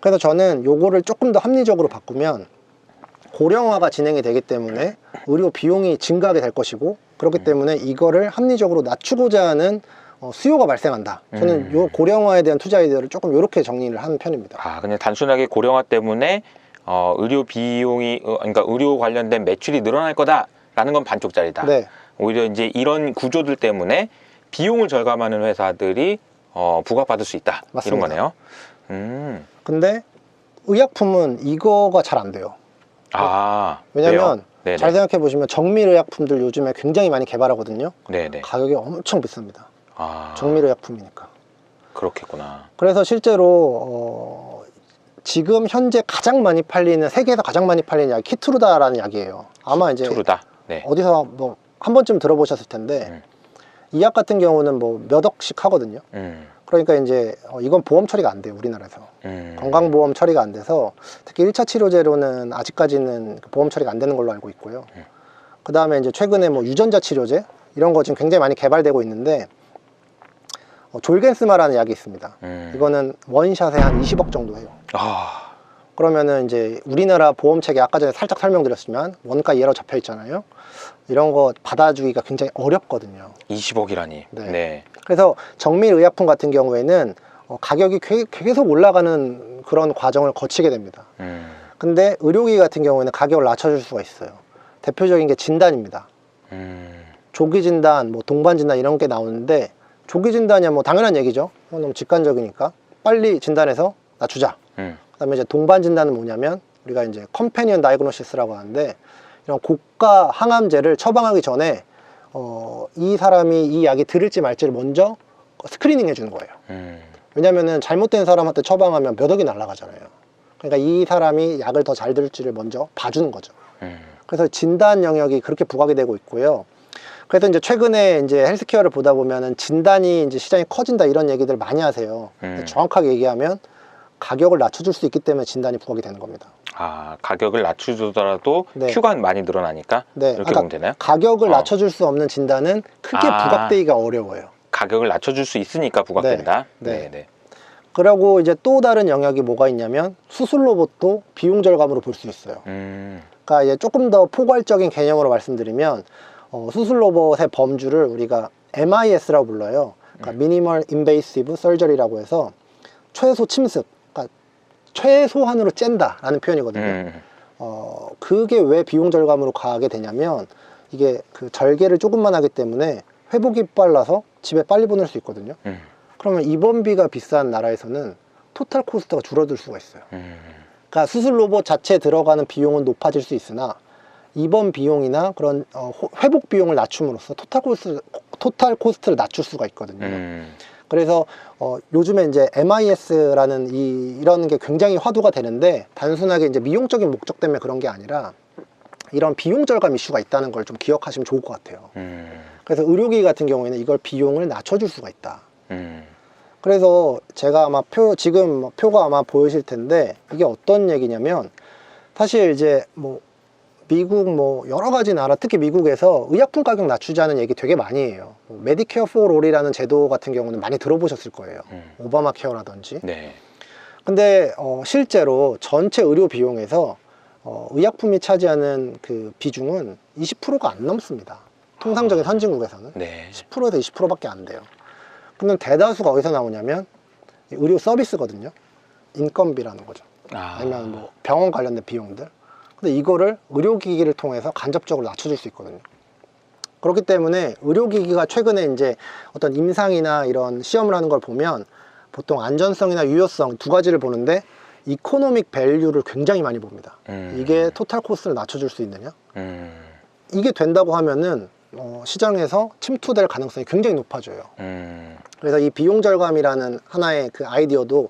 그래서 저는 요거를 조금 더 합리적으로 바꾸면 고령화가 진행이 되기 때문에 의료 비용이 증가하게 될 것이고, 그렇기 때문에 이거를 합리적으로 낮추고자 하는 수요가 발생한다. 저는 요 고령화에 대한 투자 아이디어를 조금 이렇게 정리를 하는 편입니다. 그냥 단순하게 고령화 때문에 의료 비용이 그러니까 의료 관련된 매출이 늘어날 거다라는 건 반쪽짜리다. 네. 오히려 이제 이런 구조들 때문에 비용을 절감하는 회사들이 부각받을 수 있다. 맞습니다. 이런 거네요. 근데 의약품은 이거가 잘 안 돼요. 왜냐면 네네. 잘 생각해 보시면 정밀의약품들 요즘에 굉장히 많이 개발하거든요. 네네. 가격이 엄청 비쌉니다. 정밀의약품이니까. 그렇겠구나. 그래서 실제로 지금 현재 가장 많이 팔리는, 세계에서 가장 많이 팔리는 약이 키트루다라는 약이에요. 아마 이제 키트루다. 네. 어디서 뭐 한 번쯤 들어보셨을 텐데 이 약 같은 경우는 뭐 몇 억씩 하거든요. 그러니까 이제 이건 보험 처리가 안 돼요, 우리나라에서. 건강보험 처리가 안 돼서 특히 1차 치료제로는 아직까지는 보험 처리가 안 되는 걸로 알고 있고요. 그 다음에 이제 최근에 뭐 유전자 치료제 이런 거 지금 굉장히 많이 개발되고 있는데 졸겐스마라는 약이 있습니다. 이거는 원샷에 한 20억 정도 해요. 그러면은 이제 우리나라 보험 체계, 아까 전에 살짝 설명드렸지만 원가 이하로 잡혀 있잖아요. 이런 거 받아주기가 굉장히 어렵거든요. 20억이라니. 네. 그래서 정밀의약품 같은 경우에는 가격이 계속 올라가는 그런 과정을 거치게 됩니다. 근데 의료기 같은 경우에는 가격을 낮춰줄 수가 있어요. 대표적인 게 진단입니다. 조기 진단, 뭐 동반 진단 이런 게 나오는데, 조기 진단이야 뭐 당연한 얘기죠. 너무 직관적이니까 빨리 진단해서 낮추자. 그다음에 이제 동반 진단은 뭐냐면 우리가 이제 컴패니언 다이그노시스라고 하는데, 이런 고가 항암제를 처방하기 전에 이 사람이 이 약이 들을지 말지를 먼저 스크리닝 해주는 거예요. 왜냐면은 잘못된 사람한테 처방하면 몇 억이 날아가잖아요. 그러니까 이 사람이 약을 더 잘 들을지를 먼저 봐주는 거죠. 그래서 진단 영역이 그렇게 부각이 되고 있고요. 그래서 이제 최근에 이제 헬스케어를 보다 보면은 진단이 이제 시장이 커진다 이런 얘기들 많이 하세요. 정확하게 얘기하면 가격을 낮춰줄 수 있기 때문에 진단이 부각이 되는 겁니다. 가격을 낮추더라도 네. 큐가 많이 늘어나니까 네. 이렇게 보면 되나요? 가격을 낮춰줄 수 없는 진단은 크게 부각되기가 어려워요. 가격을 낮춰줄 수 있으니까 부각된다. 네. 그리고 이제 또 다른 영역이 뭐가 있냐면 수술 로봇도 비용 절감으로 볼 수 있어요. 그러니까 이제 조금 더 포괄적인 개념으로 말씀드리면 수술 로봇의 범주를 우리가 MIS라고 불러요. 그러니까 미니멀 인베이시브 서저리라고 해서 최소 침습, 그러니까 최소한으로 짠다라는 표현이거든요. 그게 왜 비용 절감으로 가게 되냐면 이게 그 절개를 조금만 하기 때문에 회복이 빨라서 집에 빨리 보낼 수 있거든요. 그러면 입원비가 비싼 나라에서는 토탈 코스트가 줄어들 수가 있어요. 그러니까 수술 로봇 자체에 들어가는 비용은 높아질 수 있으나 입원 비용이나 그런 회복 비용을 낮춤으로써 토탈 코스트를 낮출 수가 있거든요. 그래서 요즘에 이제 MIS라는 이런 게 굉장히 화두가 되는데, 단순하게 이제 미용적인 목적 때문에 그런 게 아니라 이런 비용 절감 이슈가 있다는 걸 좀 기억하시면 좋을 것 같아요. 그래서 의료기 같은 경우에는 이걸 비용을 낮춰줄 수가 있다. 그래서 제가 아마 지금 표가 아마 보이실 텐데, 이게 어떤 얘기냐면, 사실 이제 뭐 미국 뭐 여러 가지 나라, 특히 미국에서 의약품 가격 낮추자는 얘기 되게 많이 해요. 메디케어 포 올이라는 제도 같은 경우는 많이 들어보셨을 거예요. 오바마 케어라든지. 네. 근데 실제로 전체 의료 비용에서 의약품이 차지하는 그 비중은 20%가 안 넘습니다. 통상적인 선진국에서는. 네. 10%에서 20%밖에 안 돼요. 근데 대다수가 어디서 나오냐면 의료 서비스거든요. 인건비라는 거죠. 아니면 뭐 병원 관련된 비용들. 근데 이거를 의료기기를 통해서 간접적으로 낮춰줄 수 있거든요. 그렇기 때문에 의료기기가 최근에 이제 어떤 임상이나 이런 시험을 하는 걸 보면 보통 안전성이나 유효성 두 가지를 보는데 이코노믹 밸류를 굉장히 많이 봅니다. 이게 토탈 코스트를 낮춰줄 수 있느냐? 이게 된다고 하면은 시장에서 침투될 가능성이 굉장히 높아져요. 그래서 이 비용 절감이라는 하나의 그 아이디어도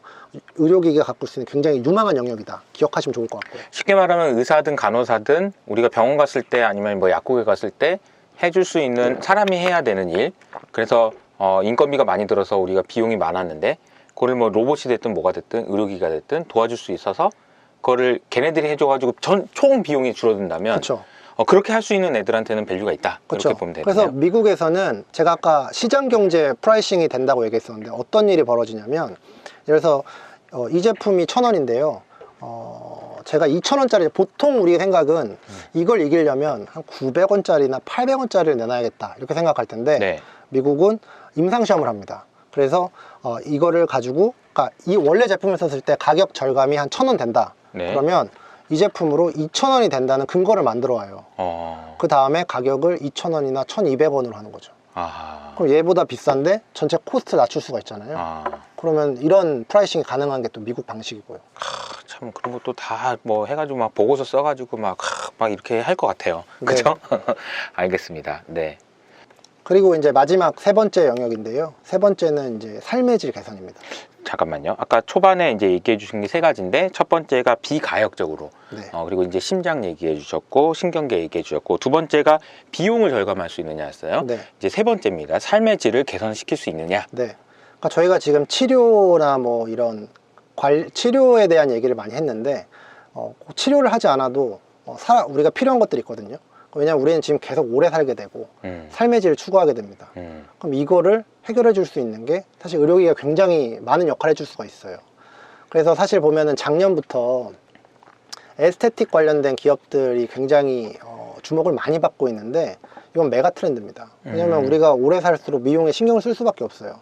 의료기기가 갖고 있는 굉장히 유망한 영역이다. 기억하시면 좋을 것 같고요. 쉽게 말하면 의사든 간호사든 우리가 병원 갔을 때 아니면 뭐 약국에 갔을 때 해줄 수 있는 사람이 해야 되는 일. 그래서 인건비가 많이 들어서 우리가 비용이 많았는데 그걸 뭐 로봇이 됐든 뭐가 됐든 의료기기가 됐든 도와줄 수 있어서 그거를 걔네들이 해줘가지고 총 비용이 줄어든다면 그렇죠. 그렇게 할 수 있는 애들한테는 밸류가 있다. 그렇죠. 그렇게 보면 되네요. 그래서 미국에서는 제가 아까 시장 경제 프라이싱이 된다고 얘기했었는데 어떤 일이 벌어지냐면 예를 들어서 이 제품이 1,000원인데요. 제가 2,000원짜리 보통 우리 생각은 이걸 이기려면 한 900원짜리나 800원짜리를 내놔야겠다 이렇게 생각할 텐데 네. 미국은 임상시험을 합니다. 그래서 이거를 가지고 그러니까 이 원래 제품을 썼을 때 가격 절감이 한 1,000원 된다. 네. 그러면 이 제품으로 2,000원이 된다는 근거를 만들어 와요. 그 다음에 가격을 2,000원이나 1,200원으로 하는 거죠. 아하. 그럼 얘보다 비싼데 전체 코스트 낮출 수가 있잖아요. 그러면 이런 프라이싱이 가능한 게 또 미국 방식이고요. 참 그런 것도 다 뭐 해가지고 막 보고서 써가지고 막 이렇게 할 것 같아요. 네. 그죠? 알겠습니다. 네. 그리고 이제 마지막 세 번째 영역인데요. 세 번째는 이제 삶의 질 개선입니다. 잠깐만요. 아까 초반에 이제 얘기해 주신 게 세 가지인데 첫 번째가 비가역적으로 네. 그리고 이제 심장 얘기해 주셨고 신경계 얘기해 주셨고 두 번째가 비용을 절감할 수 있느냐였어요. 네. 이제 세 번째입니다. 삶의 질을 개선시킬 수 있느냐. 네. 그러니까 저희가 지금 치료나 뭐 이런 치료에 대한 얘기를 많이 했는데 치료를 하지 않아도 우리가 필요한 것들이 있거든요. 왜냐하면 우리는 지금 계속 오래 살게 되고 삶의 질을 추구하게 됩니다. 그럼 이거를 해결해 줄 수 있는 게 사실 의료기기가 굉장히 많은 역할을 해줄 수가 있어요. 그래서 사실 보면은 작년부터 에스테틱 관련된 기업들이 굉장히 주목을 많이 받고 있는데 이건 메가 트렌드입니다. 왜냐하면 우리가 오래 살수록 미용에 신경을 쓸 수밖에 없어요.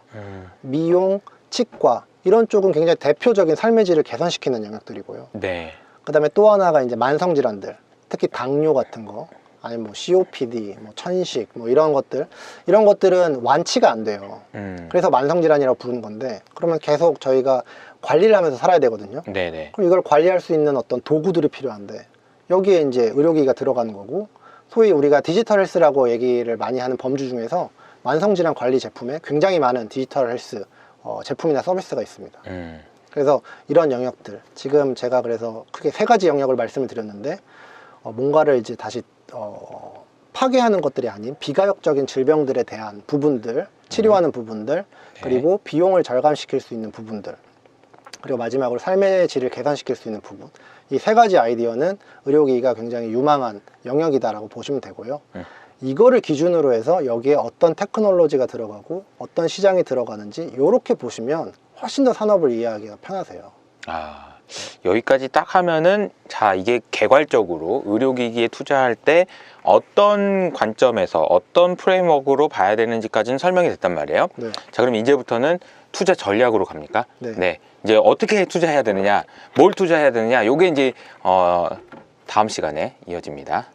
미용, 치과 이런 쪽은 굉장히 대표적인 삶의 질을 개선시키는 영역들이고요. 네. 그 다음에 또 하나가 이제 만성 질환들, 특히 당뇨 같은 거, 아니면 뭐 COPD, 뭐 천식, 뭐 이런 것들은 완치가 안 돼요. 그래서 만성 질환이라고 부르는 건데, 그러면 계속 저희가 관리를 하면서 살아야 되거든요. 네네. 그럼 이걸 관리할 수 있는 어떤 도구들이 필요한데, 여기에 이제 의료기기가 들어가는 거고, 소위 우리가 디지털 헬스라고 얘기를 많이 하는 범주 중에서 만성 질환 관리 제품에 굉장히 많은 디지털 헬스 제품이나 서비스가 있습니다. 그래서 이런 영역들, 지금 제가 그래서 크게 세 가지 영역을 말씀을 드렸는데, 뭔가를 이제 다시 파괴하는 것들이 아닌 비가역적인 질병들에 대한 부분들, 치료하는 부분들, 그리고 비용을 절감시킬 수 있는 부분들, 그리고 마지막으로 삶의 질을 개선시킬 수 있는 부분, 이 세 가지 아이디어는 의료기기가 굉장히 유망한 영역이다라고 보시면 되고요. 이거를 기준으로 해서 여기에 어떤 테크놀로지가 들어가고 어떤 시장이 들어가는지 이렇게 보시면 훨씬 더 산업을 이해하기가 편하세요. 여기까지 딱 하면은 자, 이게 개괄적으로 의료기기에 투자할 때 어떤 관점에서 어떤 프레임워크로 봐야 되는지까지는 설명이 됐단 말이에요. 네. 자, 그럼 이제부터는 투자 전략으로 갑니까? 네. 이제 어떻게 투자해야 되느냐, 뭘 투자해야 되느냐, 요게 이제 다음 시간에 이어집니다.